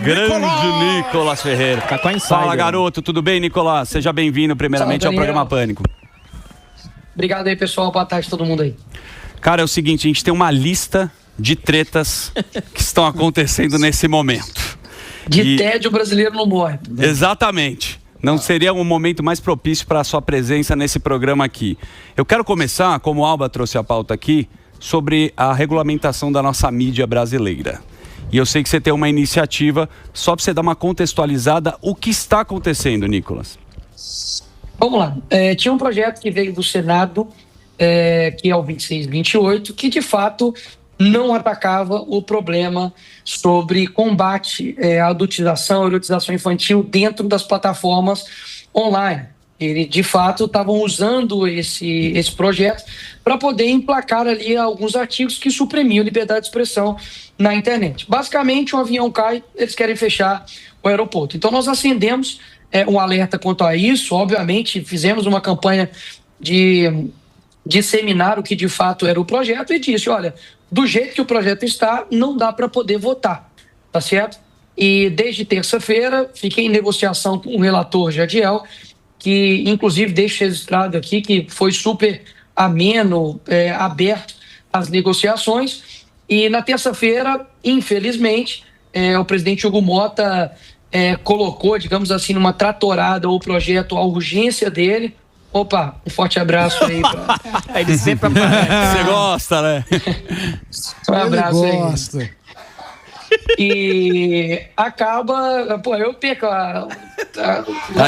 Grande Nicolas Ferreira. Fala, garoto, tudo bem, Nicolas? Seja bem-vindo, primeiramente, ao programa Pânico. Obrigado aí, pessoal. Boa tarde a todo mundo aí. Cara, é o seguinte, a gente tem uma lista de tretas que estão acontecendo nesse momento. Tédio brasileiro não morre. Exatamente. Não seria um momento mais propício para a sua presença nesse programa aqui. Eu quero começar, como o Alba trouxe a pauta aqui, sobre a regulamentação da nossa mídia brasileira. E eu sei que você tem uma iniciativa, só para você dar uma contextualizada, o que está acontecendo, Nicolas? Vamos lá. Tinha um projeto que veio do Senado, que é o 2628, que de fato não atacava o problema sobre combate à adultização, erotização infantil dentro das plataformas online. Eles, de fato, estavam usando esse projeto para poder emplacar ali alguns artigos que suprimiam liberdade de expressão na internet. Basicamente, um avião cai, eles querem fechar o aeroporto. Então, nós acendemos um alerta quanto a isso. Obviamente, fizemos uma campanha de disseminar o que de fato era o projeto e disse, olha, do jeito que o projeto está, não dá para poder votar, tá certo? E desde terça-feira, fiquei em negociação com o relator Jadiel, que inclusive deixo registrado aqui que foi super ameno, aberto às negociações. E na terça-feira, infelizmente, o presidente Hugo Mota colocou, digamos assim, numa tratorada o projeto, a urgência dele. Opa, um forte abraço aí. Ele sempre aparece. Você gosta, né? Um abraço aí. E acaba... Pô, eu perco a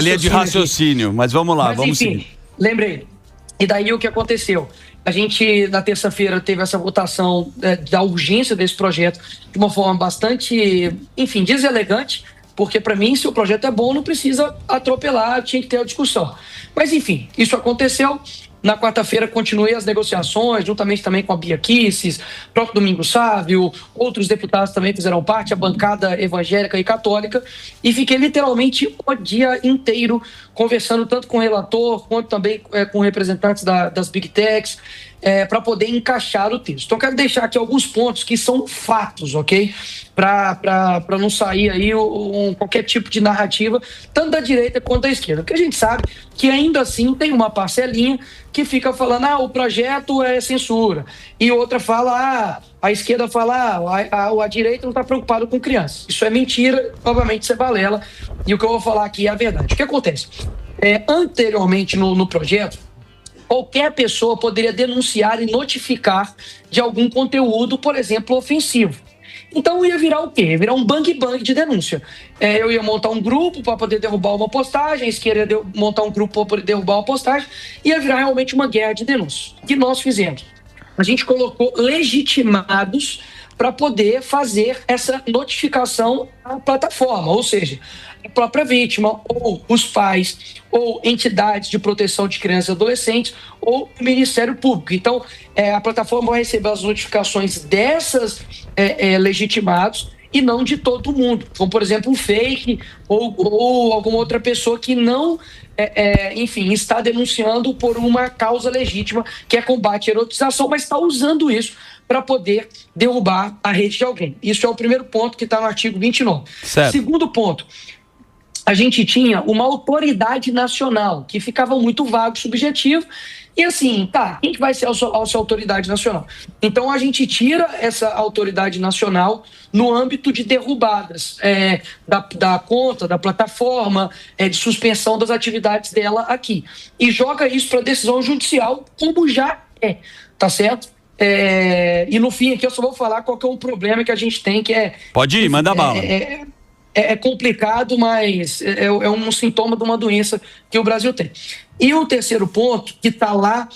linha de raciocínio, aqui. Mas vamos lá, vamos enfim, seguir. Lembrei. E daí o que aconteceu? A gente, na terça-feira, teve essa votação da urgência desse projeto de uma forma bastante, enfim, deselegante, porque, para mim, se o projeto é bom, não precisa atropelar, tinha que ter a discussão. Mas, enfim, isso aconteceu. Na quarta-feira, continuei as negociações, juntamente também com a Bia Kicis, próprio Domingos Sávio, outros deputados também fizeram parte, a bancada evangélica e católica, e fiquei literalmente o dia inteiro conversando tanto com o relator, quanto também com representantes das Big Techs, para poder encaixar o texto. Então, quero deixar aqui alguns pontos que são fatos, ok? Para não sair aí qualquer tipo de narrativa, tanto da direita quanto da esquerda. Porque a gente sabe que ainda assim tem uma parcelinha que fica falando, o projeto é censura. E outra fala, a esquerda fala, a direita não está preocupada com crianças. Isso é mentira, obviamente isso é balela. E o que eu vou falar aqui é a verdade. O que acontece? Anteriormente no projeto, qualquer pessoa poderia denunciar e notificar de algum conteúdo, por exemplo, ofensivo. Então ia virar o quê? Ia virar um bang-bang de denúncia. Eu ia montar um grupo para poder derrubar uma postagem, a esquerda ia montar um grupo para poder derrubar uma postagem, ia virar realmente uma guerra de denúncias. O que nós fizemos? A gente colocou legitimados para poder fazer essa notificação à plataforma, ou seja, a própria vítima, ou os pais, ou entidades de proteção de crianças e adolescentes, ou o Ministério Público. Então, a plataforma vai receber as notificações dessas legitimados e não de todo mundo. Como, por exemplo, um fake ou alguma outra pessoa que não, enfim, está denunciando por uma causa legítima, que é combate à erotização, mas está usando isso para poder derrubar a rede de alguém. Isso é o primeiro ponto que está no artigo 29. Certo. Segundo ponto, a gente tinha uma autoridade nacional, que ficava muito vago, subjetivo, e assim, quem que vai ser essa autoridade nacional? Então a gente tira essa autoridade nacional no âmbito de derrubadas da conta, da plataforma, de suspensão das atividades dela aqui. E joga isso para decisão judicial, como já tá certo? E no fim aqui eu só vou falar qual que é um problema que a gente tem, que Pode ir, manda bala. É complicado, mas é um sintoma de uma doença que o Brasil tem. E o terceiro ponto, que está lá,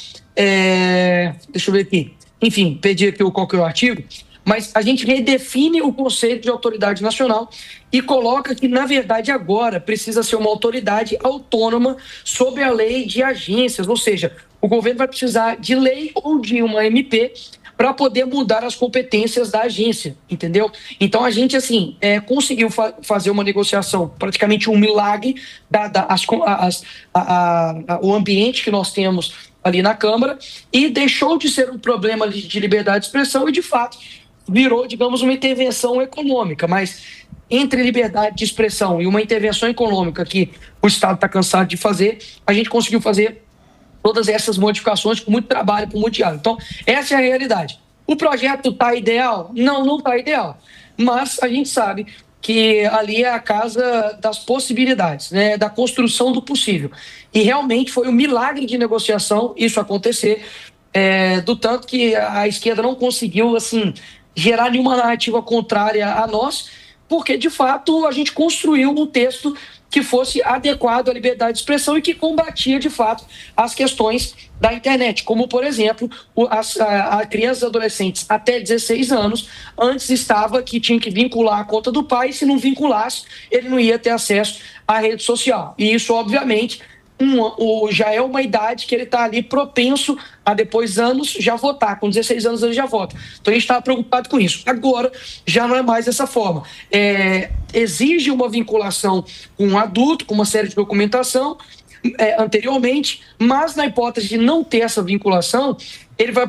deixa eu ver aqui, enfim, perdi aqui qual que é o artigo, mas a gente redefine o conceito de autoridade nacional e coloca que, na verdade, agora precisa ser uma autoridade autônoma sob a lei de agências, ou seja, o governo vai precisar de lei ou de uma MP para poder mudar as competências da agência, entendeu? Então a gente, assim, conseguiu fazer uma negociação, praticamente um milagre, o ambiente que nós temos ali na Câmara, e deixou de ser um problema de liberdade de expressão e, de fato, virou, digamos, uma intervenção econômica, mas entre liberdade de expressão e uma intervenção econômica que o Estado está cansado de fazer, a gente conseguiu fazer todas essas modificações com muito trabalho, com muito diálogo. Então, essa é a realidade. O projeto está ideal? Não, não está ideal. Mas a gente sabe que ali é a casa das possibilidades, né, da construção do possível. E realmente foi um milagre de negociação isso acontecer, do tanto que a esquerda não conseguiu, assim, gerar nenhuma narrativa contrária a nós, porque, de fato, a gente construiu um texto que fosse adequado à liberdade de expressão e que combatia, de fato, as questões da internet, como, por exemplo, a crianças e adolescentes até 16 anos, antes estava que tinha que vincular a conta do pai, e se não vinculasse, ele não ia ter acesso à rede social. E isso, obviamente, já é uma idade que ele está ali propenso a, depois anos, já votar. Com 16 anos ele já vota. Então a gente está preocupado com isso. Agora já não é mais dessa forma. Exige uma vinculação com um adulto, com uma série de documentação anteriormente, mas na hipótese de não ter essa vinculação,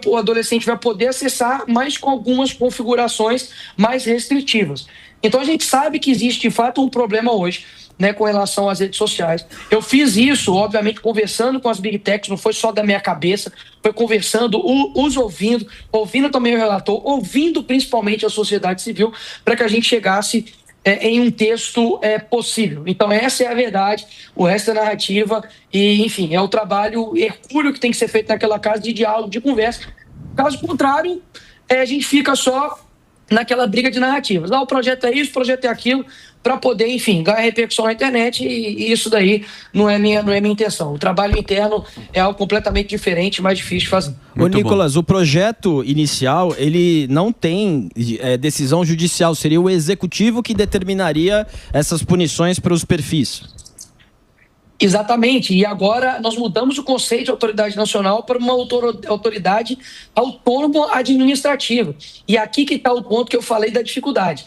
o adolescente vai poder acessar, mas com algumas configurações mais restritivas. Então a gente sabe que existe de fato um problema hoje, né, com relação às redes sociais. Eu fiz isso, obviamente, conversando com as Big Techs, não foi só da minha cabeça, foi conversando, os ouvindo também o relator, ouvindo principalmente a sociedade civil, para que a gente chegasse em um texto possível. Então, essa é a verdade, o resto é narrativa e, enfim, é o trabalho hercúleo que tem que ser feito naquela casa de diálogo, de conversa. Caso contrário, a gente fica só naquela briga de narrativas. O projeto é isso, o projeto é aquilo, para poder, enfim, ganhar repercussão na internet e isso daí não é minha intenção. O trabalho interno é algo completamente diferente, mais difícil de fazer. Ô, Nicolas, o projeto inicial, ele não tem decisão judicial, seria o executivo que determinaria essas punições para os perfis. Exatamente, e agora nós mudamos o conceito de autoridade nacional para uma autoridade autônoma administrativa. E aqui que está o ponto que eu falei da dificuldade.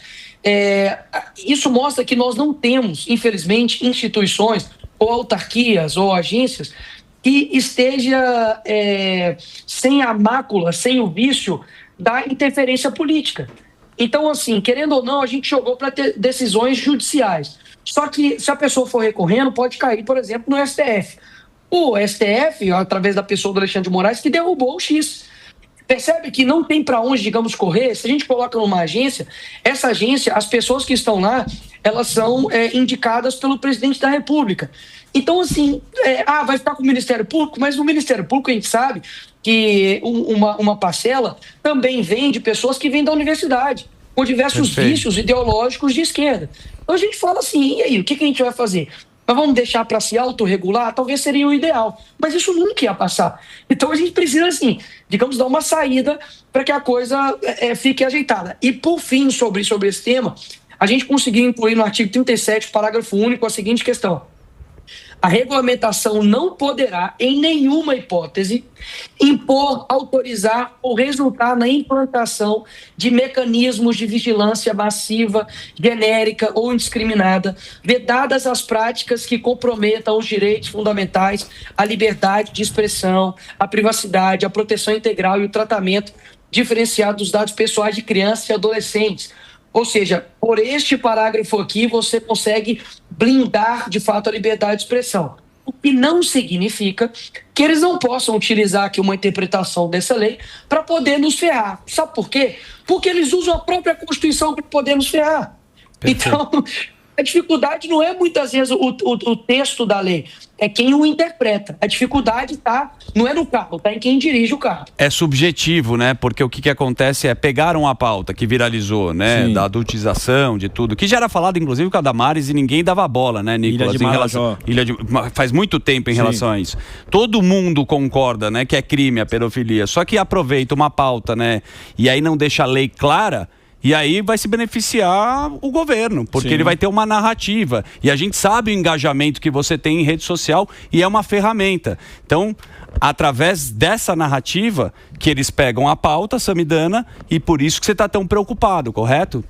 Isso mostra que nós não temos, infelizmente, instituições ou autarquias ou agências que esteja sem a mácula, sem o vício da interferência política. Então, assim, querendo ou não, a gente jogou para ter decisões judiciais. Só que, se a pessoa for recorrendo, pode cair, por exemplo, no STF. O STF, através da pessoa do Alexandre de Moraes, que derrubou o X. Percebe que não tem para onde, digamos, correr? Se a gente coloca numa agência, essa agência, as pessoas que estão lá, elas são indicadas pelo presidente da República. Então, assim, vai ficar com o Ministério Público, mas no Ministério Público a gente sabe que uma parcela também vem de pessoas que vêm da universidade, com diversos vícios ideológicos de esquerda. Então a gente fala assim, e aí, o que a gente vai fazer? Nós vamos deixar para se autorregular? Talvez seria o ideal, mas isso nunca ia passar. Então a gente precisa, assim, digamos, dar uma saída para que a coisa fique ajeitada. E por fim, sobre esse tema, a gente conseguiu incluir no artigo 37, parágrafo único, a seguinte questão: a regulamentação não poderá, em nenhuma hipótese, impor, autorizar ou resultar na implantação de mecanismos de vigilância massiva, genérica ou indiscriminada, vedadas as práticas que comprometam os direitos fundamentais, a liberdade de expressão, a privacidade, a proteção integral e o tratamento diferenciado dos dados pessoais de crianças e adolescentes. Ou seja, por este parágrafo aqui, você consegue blindar, de fato, a liberdade de expressão. O que não significa que eles não possam utilizar aqui uma interpretação dessa lei para poder nos ferrar. Sabe por quê? Porque eles usam a própria Constituição para poder nos ferrar. Perfeito. Então, a dificuldade não é muitas vezes o texto da lei, é quem o interpreta. A dificuldade não é no carro, está em quem dirige o carro. É subjetivo, né? Porque o que acontece pegaram a pauta que viralizou, né? Sim. Da adultização, de tudo, que já era falado, inclusive, com a Damares e ninguém dava bola, né, Nicolas? Faz muito tempo em Sim. relação a isso. Todo mundo concorda, né, que é crime a pedofilia, só que aproveita uma pauta, né, e aí não deixa a lei clara. E aí vai se beneficiar o governo, porque Sim. ele vai ter uma narrativa. E a gente sabe o engajamento que você tem em rede social e é uma ferramenta. Então, através dessa narrativa, que eles pegam a pauta, Samidana, e por isso que você está tão preocupado, correto?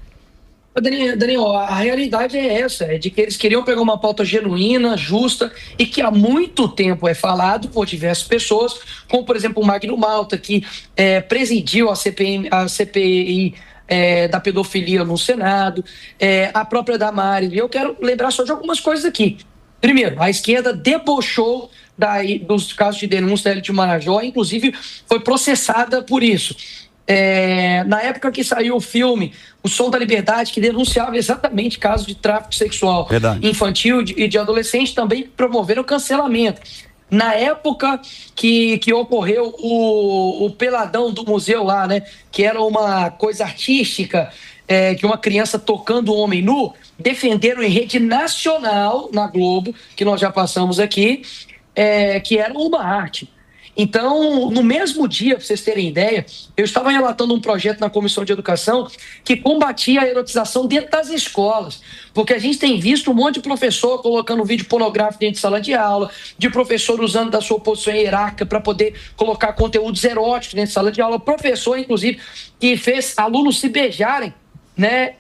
Daniel, a realidade é essa, é de que eles queriam pegar uma pauta genuína, justa, e que há muito tempo é falado por diversas pessoas, como, por exemplo, o Magno Malta, que presidiu a CPI da pedofilia no Senado, a própria Damares. E eu quero lembrar só de algumas coisas aqui. Primeiro, a esquerda debochou dos casos de denúncia da Elite Marajó, inclusive foi processada por isso. Na época que saiu o filme O Som da Liberdade, que denunciava exatamente casos de tráfico sexual infantil e de adolescente, também promoveram cancelamento. Na época que ocorreu o peladão do museu lá, né, que era uma coisa artística, que uma criança tocando um homem nu, defenderam em rede nacional, na Globo, que nós já passamos aqui, que era uma arte. Então, no mesmo dia, para vocês terem ideia, eu estava relatando um projeto na Comissão de Educação que combatia a erotização dentro das escolas, porque a gente tem visto um monte de professor colocando vídeo pornográfico dentro de sala de aula, de professor usando da sua posição hierárquica para poder colocar conteúdos eróticos dentro de sala de aula, professor, inclusive, que fez alunos se beijarem, né,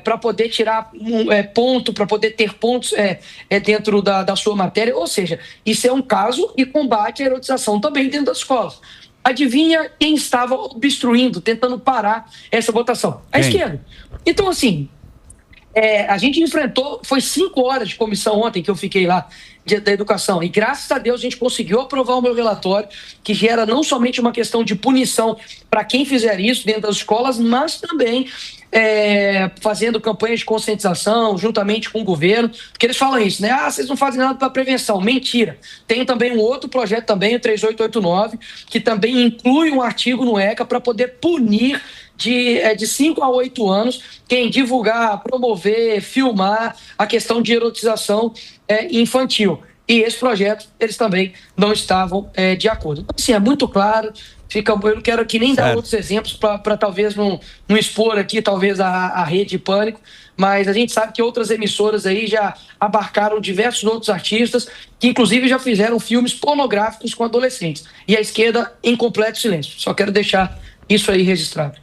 para poder tirar ponto, para poder ter pontos dentro da sua matéria. Ou seja, isso é um caso e combate a erotização também dentro das escolas. Adivinha quem estava obstruindo, tentando parar essa votação? A esquerda. Então, assim, a gente enfrentou, foi 5 horas de comissão ontem que eu fiquei lá, da educação, e graças a Deus a gente conseguiu aprovar o meu relatório, que gera não somente uma questão de punição para quem fizer isso dentro das escolas, mas também fazendo campanhas de conscientização juntamente com o governo, porque eles falam isso, né? Vocês não fazem nada para prevenção. Mentira. Tem também um outro projeto também, o 3889, que também inclui um artigo no ECA para poder punir de 5 a 8 anos quem divulgar, promover, filmar a questão de erotização infantil. E esse projeto, eles também não estavam de acordo. Então, assim, é muito claro. Eu não quero aqui nem dar outros exemplos para talvez não expor aqui talvez a rede Pânico, mas a gente sabe que outras emissoras aí já abarcaram diversos outros artistas que inclusive já fizeram filmes pornográficos com adolescentes. E a esquerda em completo silêncio. Só quero deixar isso aí registrado.